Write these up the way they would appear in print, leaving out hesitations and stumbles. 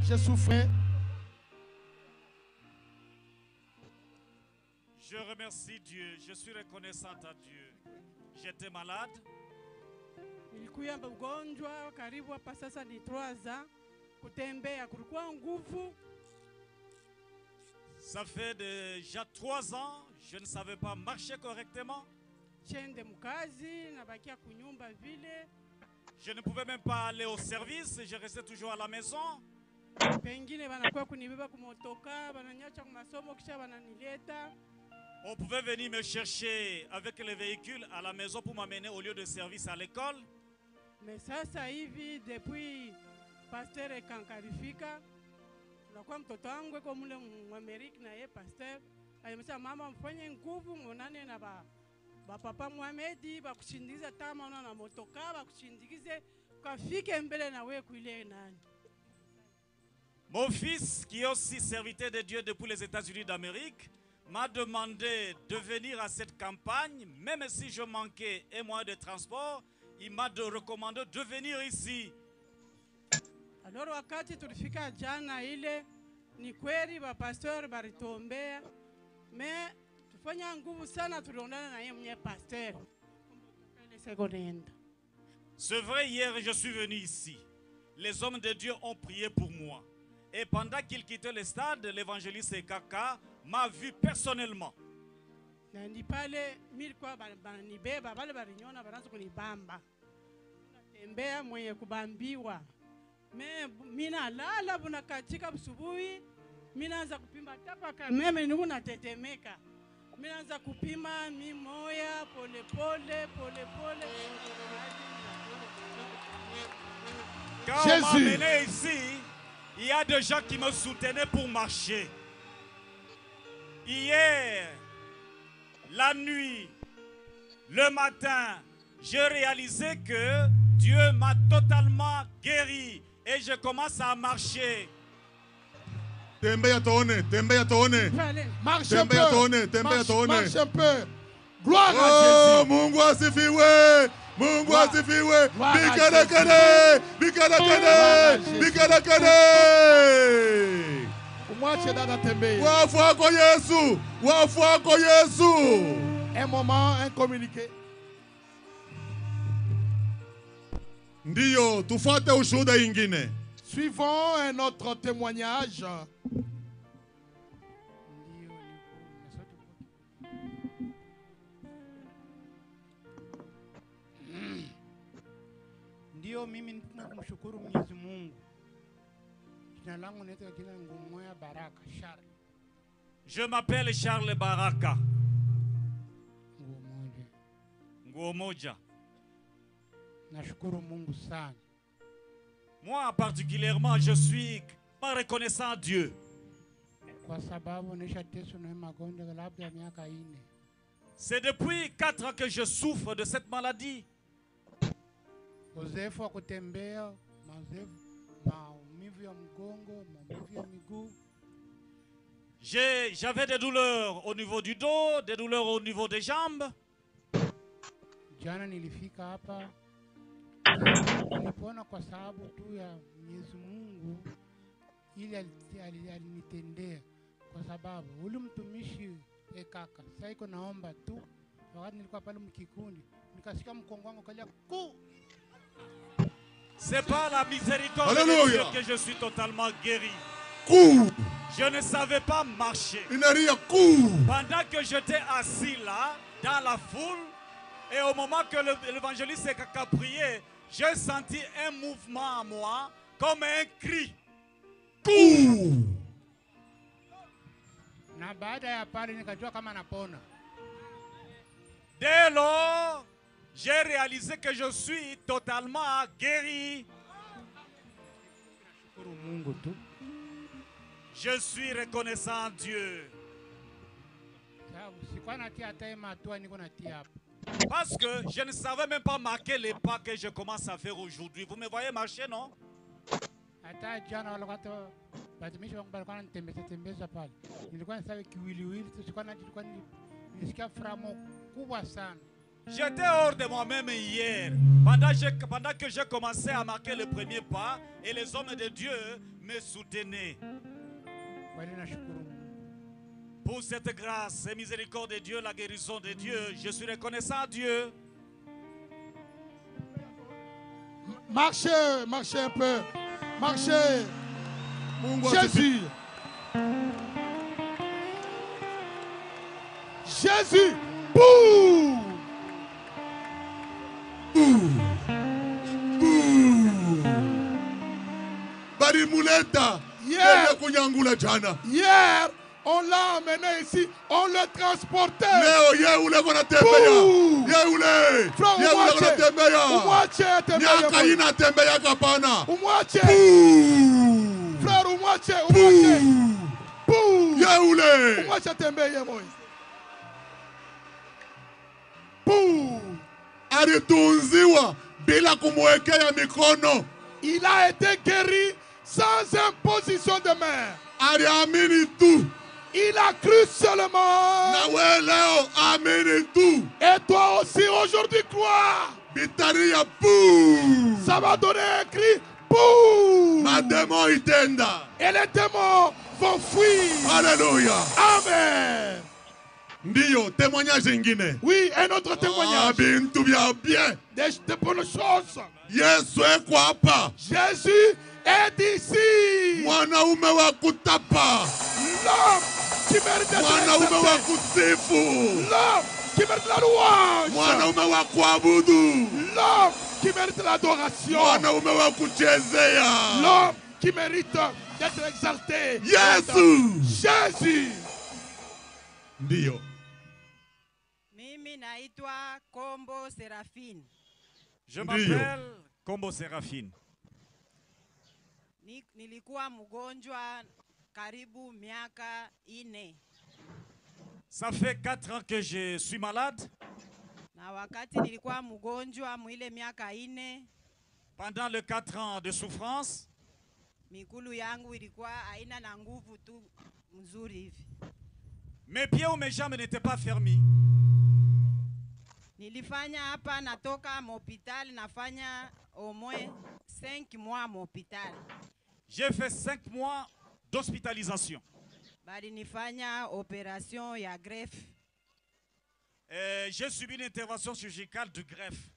j'ai souffert. Je remercie Dieu, je suis reconnaissante à Dieu. J'étais malade. Nilikuwa mgonjwa karibu hapa sasa ni 3 ans. Kutembea kulikuwa nguvu. Ça fait déjà 3 ans, je ne savais pas marcher correctement. Chende mkazi na bakia kunyumba vile. Je ne pouvais même pas aller au service, je restais toujours à la maison. Pengine banakuwa kunibeba kumotoka, bananyacha kwa masomo kisha bananileta. On pouvait venir me chercher avec les véhicules à la maison pour m'amener au lieu de service à l'école. Mais sasa hivi depuis pasteur kankarifika, nakuwa mtoto wangu kwa mule Mwamerika na ye pasteur, alimsema mama mfanye nguvu monane na papa Muhamedi bakushindikiza tama na motoka bakushindikize kafike mbele na wewe kuile nani. Mon fils, qui est aussi serviteur de Dieu depuis les États-Unis d'Amérique, m'a demandé de venir à cette campagne, même si je manquais un moyen de transport, il m'a recommandé de venir ici. Alors wakati tulifika jana ile ni kweli ba pasteur baritombea, mais tufanya nguvu sana tuliondana na yeye mwenye pasteur. C'est vrai, hier je suis venu ici. Les hommes de Dieu ont prié pour moi. Et pendant qu'il quittait le stade, l'évangéliste Kaka m'a vu personnellement. Nandi pale milikuwa banibeba bale barinyona banaanza kunibamba. Tembea mwenye kubambiwa. Mina lala buna katika busubuhi, mina anza kupima tapaka meme niku natetemeka. Mina anza kupima mimoya pole pole. Quand on m'a amené ici, il y a des gens qui me soutenaient pour marcher. Hier, la nuit, le matin, j'ai réalisé que Dieu m'a totalement guéri et je commence à marcher. Tembea toone. Marche un peu. Marche un peu. Gloire à Oh, Jésus. Mungu asifiwe. Mungu asifiwe. Bikarakane. Umwache dada tembea. Wafu wako Yesu. Un moment, un communiqué. Ndiyo, tufuate ushuhuda ingine. Suivons un autre témoignage. Ndio mimi nakumshukuru Mwenyezi Mungu. Jina langu naitwa jina Ngumoya Baraka Charles. Je m'appelle Charles Baraka. Nguomoja. Nashukuru Mungu sana. Moi particulièrement, je suis reconnaissant à Dieu. Kwa sababu nishateswa na magonjwa labda miaka 4. C'est depuis 4 ans que je souffre de cette maladie. Uzoefu wa kutembea, maumivu ya mgongo, maumivu ya miguu. J'avais des douleurs au niveau du dos, des douleurs au niveau des jambes. Jana nilifika hapa. Nilipona kwa sababu tu ya Mwenyezi Mungu ili alinitendea, kwa sababu ule mtumishi kaka sasa iko naomba tu. Wakati nilikuwa pale mkikundi nikasikia mkongo wangu kalia ku. C'est par la miséricorde de Dieu que je suis totalement guéri. Je ne savais pas marcher. Pendant que j'étais assis là, dans la foule, et au moment que l'évangéliste Kaka priait, j'ai senti un mouvement à moi, comme un cri. Na baada ya pale nikajua kama napona. Dès lors, j'ai réalisé que je suis totalement guéri. Je suis reconnaissant à Dieu. Parce que je ne savais même pas marquer les pas que je commence à faire aujourd'hui. Vous me voyez marcher, non? J'étais hors de moi-même hier, pendant que j'ai commencé à marquer le premier pas et les hommes de Dieu me soutenaient. Pour cette grâce et miséricorde de Dieu, la guérison de Dieu, je suis reconnaissant à Dieu. Marchez, marchez un peu. Marchez. Jésus. Jésus. Bouh. Barimuleta. Hier, on l'a amené ici, on l'a transporté. Il a été guéri sans imposition de main. Il a cru seulement. Et toi aussi aujourd'hui crois. Ça va donner un cri. Boum. Et les démons vont fuir. Alléluia. Amen. Ndio, témoignage ingine. Oui, un autre témoignage. Bintu bya bien. Des bonnes choses. Yesu eko hapa. Jésus est ici. Mwanaume wa kutapa. L'homme qui mérite d'être mwanaume wa accepté. kusifu. L'homme qui mérite la louange. Mwanaume wa kuabudu. L'homme qui mérite l'adoration. Mwanaume wa kuchezea. L'homme qui mérite d'être exalté. Yesu. Jésus. Ndio. Mimi naitwa Kombo Seraphine. Je m'appelle Kombo Seraphine. Nilikuwa mgonjwa karibu miaka 4. Ça fait 4 ans que je suis malade. Na wakati nilikuwa mgonjwa mwile miaka 4, pendant les 4 ans de souffrance, migulu yangu ilikuwa haina na nguvu tu mzuri hivi. Mes pieds ou mes jambes n'étaient pas fermés. Nilifanya hapa natoka m'hôpital nafanya au moins 5 mois m'hôpital. J'ai fait 5 mois d'hospitalisation. Bali nifanya opération ya greffe. J'ai subi une intervention chirurgicale de greffe.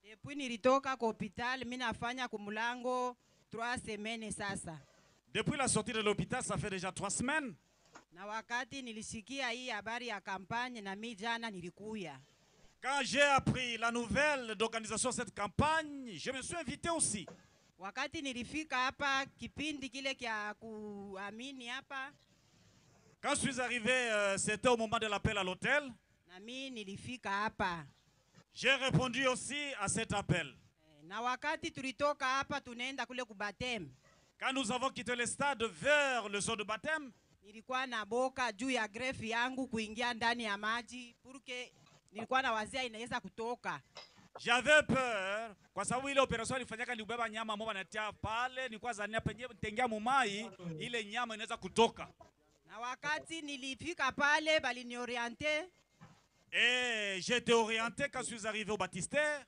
Depuis nilitoka kwa hospital mimi nafanya kumulango 3 semaines sasa. Depuis la sortie de l'hôpital, ça fait déjà 3 semaines. Na wakati nilisikia hii habari ya kampanye na mimi jana nilikuya. Quand j'ai appris la nouvelle d'organisation de cette campagne, je me suis invité aussi. Wakati nilifika hapa kipindi kile kia kuamini hapa. Quand je suis arrivé, c'était au moment de l'appel à l'hôtel. Na mimi nilifika hapa. J'ai répondu aussi à cet appel. Na wakati tulitoka hapa tunaenda kule kubatem. Quand nous avons quitté le stade vers le zone de baptême, nilikuwa na boka juu ya greffe yangu kuingia ndani ya maji porque nilikuwa na wazia inaweza kutoka. J'avais peur kwa sababu ile operation ilifanyika nibeba nyama moja natia pale, nilikuwa zania penye tengia mumai ile nyama inaweza kutoka. Na wakati nilifika pale bali ni orienté. Et j'étais orienté quand je suis arrivé au baptistère.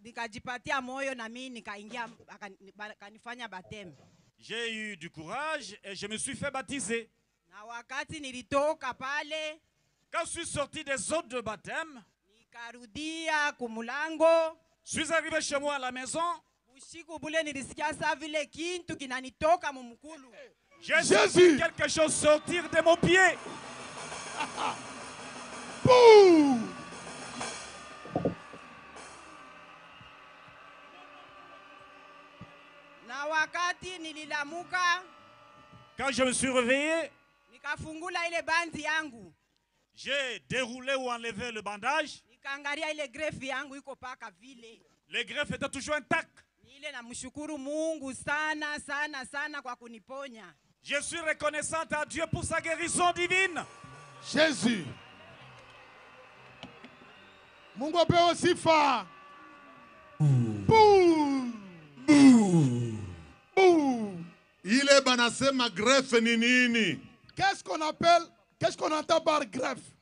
Nikajipatia moyo na mimi nikaingia kanifanya baptême. J'ai eu du courage et je me suis fait baptiser. Na wakati nilitoka pale, quand je suis sorti des eaux de baptême, nikarudia kumulango. Je suis arrivé chez moi à la maison. Usiku bule nilisikia saa vile kintu kinanitoka mumukulu. J'ai senti quelque chose sortir de mon pied. Boum! Na wakati nililamuka, quand je me suis réveillé, nikafungula ile bandi yangu. J'ai déroulé ou enlevé le bandage. Nikaangalia ile greffe yangu iko paka vile. Le greffe était toujours intact. Ile namshukuru Mungu sana sana sana kwa kuniponya. Je suis reconnaissant à Dieu pour sa guérison divine. Jésus. Mungu apewe sifa. Boum. Boum. Boum. Ile banasema greffe ni nini? Qu'est-ce qu'on entend par greffe?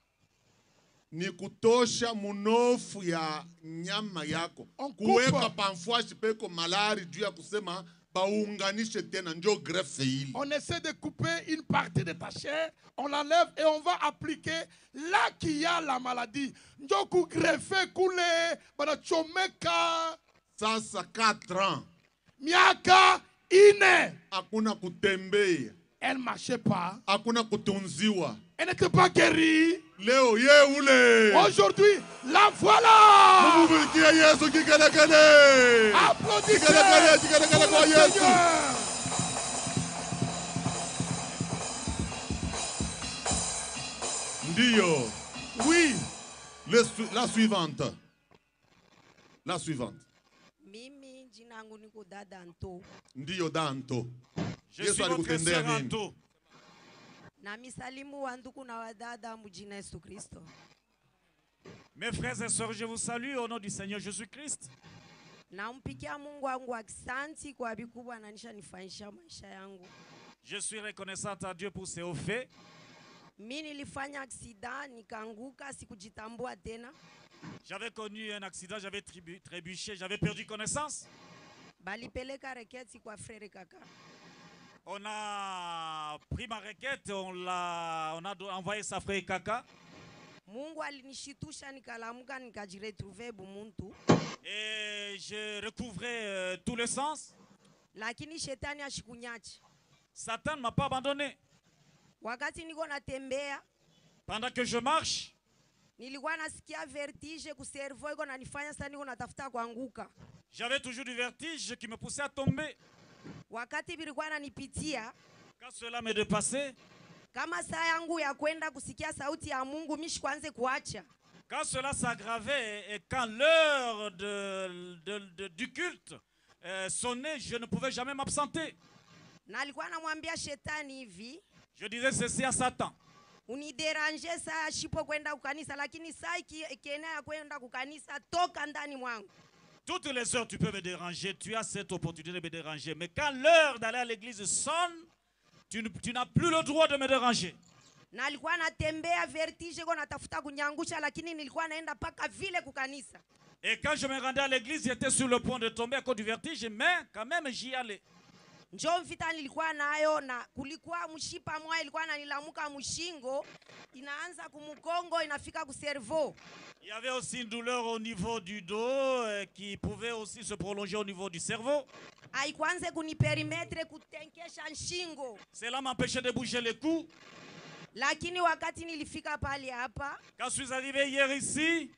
ni kutosha munofu ya nyama yako. Kuweka pamfwashi peko malari juu ya kusema baunganishe tena njo greffe hili. On essaie de couper une partie de ta chair, on l'enlève et on va appliquer là qu'il y a la maladie. Njo ku greffe kule banachomeka. Sasa 4 ans. Miaka 4. Hakuna kutembea. Elle ne marchait pas. Hakuna kutunziwa. Elle n'était pas guérie. Leo ye ule. Aujourd'hui, la voilà. Mumubikie Yesu kikelekele. Applaudissez kikelekele kwa pour le Yesu. Seigneur. Ndiyo. Oui. La suivante. La suivante. Mimi jina yangu niko dada Anto. Ndiyo Danto. Je suis votre sœur Anto. Na misalimu wa ndugu na wadada mjina Yesu Kristo. Mes frères et sœurs, je vous salue au nom du Seigneur Jésus-Christ. Nampikia Mungu wangu asante kwa vikubwa ananisha nifanyisha maisha yangu. Je suis reconnaissante à Dieu pour ses hauts faits. Mimi nilifanya accident nikaanguka sikujitambua tena. J'avais connu un accident, j'avais trébuché, j'avais perdu connaissance. Balipeleka reketi kwa frère kaka. On a pris ma requête, on a envoyé sa frère Kaka. Mungu alinishitusha nikalamuka nikajiretrouver bumuntu. Et je recouvrais tous les sens. Lakini shetani ashikunyachi. Satan ne m'a pas abandonné. Wakati niko natembea, pendant que je marche, nilikuwa nasikia vertige ku cerveau iko nanifanya sasa niko natafuta kuanguka. J'avais toujours du vertige qui me poussait à tomber. Wakati bilikuwa nanipitia, quand cela me dépassait, kama saa yangu ya kwenda kusikia sauti ya Mungu mishi kwanze kuacha. Quand cela s'aggravait et quand l'heure du culte sonnait, je ne pouvais jamais m'absenter. Nalikuwa namwambia shetani hivi, je disais ceci à Satan. Uniderange saa shipo kwenda kukanisa, lakini saa ikienea kwenda kukanisa toka ndani mwangu. Toutes les heures tu peux me déranger, tu as cette opportunité de me déranger. Mais quand l'heure d'aller à l'église sonne, tu n'as plus le droit de me déranger. Nalikuwa natembea vertige kwa natafuta kunyangusha, lakini nilikuwa naenda paka vile kukanisa. Et quand je me rendais à l'église, j'étais sur le point de tomber à cause du vertige, mais quand même j'y allais. Njoo mfita nilikuwa nayo na kulikuwa mshipa moja ilikuwa nanilamuka mshingo, inaanza kumukongo inafika ku cerveau. Il y avait aussi une douleur au niveau du dos qui pouvait aussi se prolonger au niveau du cerveau. Haikuanze kuniperimetre kutenkesha nshingo. Cela m'empêchait de bouger les coups. Lakini wakati nilifika pale hapa, quand je suis arrivé hier ici,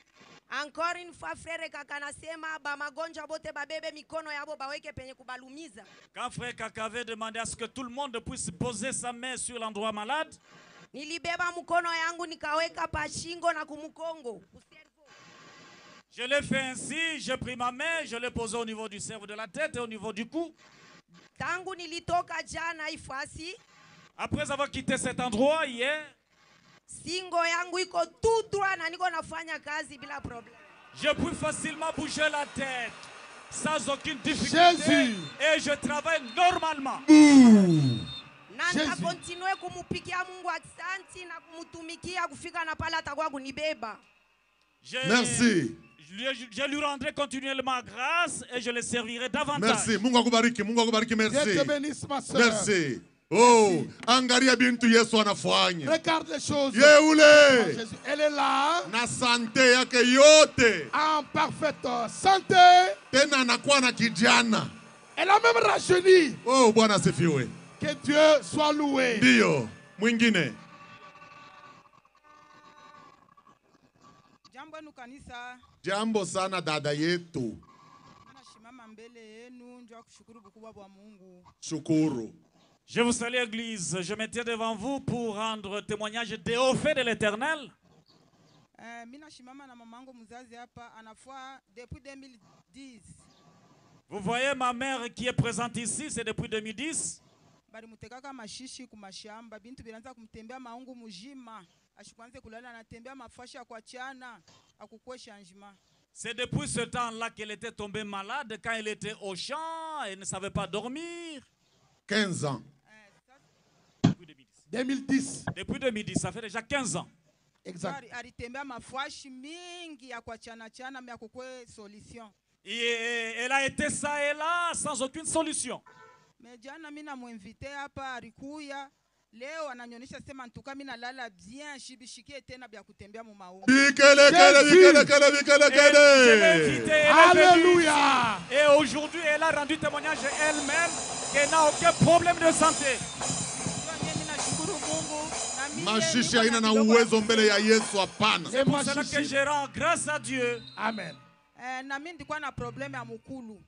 encore une fois frère kaka nasema ba magonjwa bote babebe mikono yabo baweke penye kubalumiza. Quand frère Kaka avait demandé à ce que tout le monde puisse poser sa main sur l'endroit malade, nilibeba mkono yangu nikaweka pa shingo na kumukongo. Je l'ai fait ainsi, j'ai pris ma main, je l'ai posée au niveau du cerveau de la tête et au niveau du cou. Tangu nilitoka jana ifasi, après avoir quitté cet endroit hier, singo yangu iko tout droit na niko nafanya kazi bila problème. Je peux facilement bouger la tête sans aucune difficulté. Jésus. Et je travaille normalement. Na continue kumupikia Mungu asante na kumutumikia kufika na pale atakuwa kunibeba. Merci. Je lui rendrai continuellement grâce et je le servirai davantage. Merci. Mungu akubariki, Mungu akubariki, merci. Dieu te bénisse, ma soeur. Merci. Oh, angalia bintu Yesu anafanya. Regarde les choses. Yeule. Elle est là. Na santé yake yote. En parfaite santé. Tena anakuwa na kijana. Elle a même rajeuni. Oh, Bwana asifiwe. Que Dieu soit loué. Ndio. Mwingine. Jambo nu kanisa. Jambo sana dada yetu. Nashimama mbele yenu njoo kushukuru bukubwa bwa Mungu. Shukuru. Je vous salue l'église, je me tiens devant vous pour rendre témoignage des hauts faits de l'Éternel. Mina shimama na mamangu mzazi hapa anafua depuis 2010. Vous voyez ma mère qui est présente ici, c'est depuis 2010. Bali mutekaka mashishi kumashamba bintu bilanza kumtembea maungu mujima. Ashikwanze kulala anatembea mafashi ya kuachana akukwe changement. C'est depuis ce temps-là qu'elle était tombée malade quand elle était au champ et ne savait pas dormir. 15 ans. Depuis 2010. 2010. Depuis 2010, ça fait déjà 15 ans. Exact. Alitembea mafashi mingi ya kuachana chana mais akukwe solution. Et elle a été ça et là sans aucune solution. Mais jana mimi namuinvite hapa alikuya. Leo ananyonyesha sema ntuka mimi nalala bien shibishikie tena bya kutembea mu maombi. Alléluia. Et aujourd'hui elle a rendu témoignage elle-même qu'elle n'a aucun problème de santé. Mashishi haina na uwezo mbele ya Yesu hapana. C'est pour cela que je rends grâce à Dieu. Amen. Na mimi ndikuwa na problème ya mukulu.